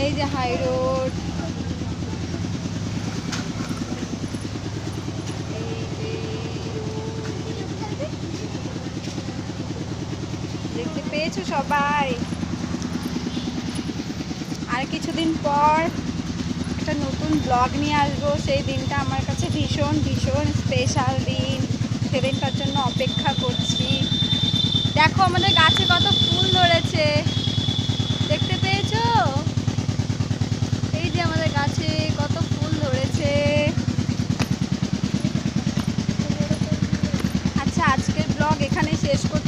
এই যে high road, দেখতে পেয়েছো সবাই। আর কিছুদিন পর একটা নতুন ব্লগ নিয়ে আসবো। সেই দিনটা আমার কাছে ভীষণ ভীষণ স্পেশাল দিন, সেদিনটার জন্য অপেক্ষা করছি। দেখো আমাদের গাছে কত ফুল ধরেছে, দেখতে পেয়েছো? এই যে আমাদের গাছে কত ফুল ধরেছে। আচ্ছা, আজকের ব্লগ এখানে শেষ করছি।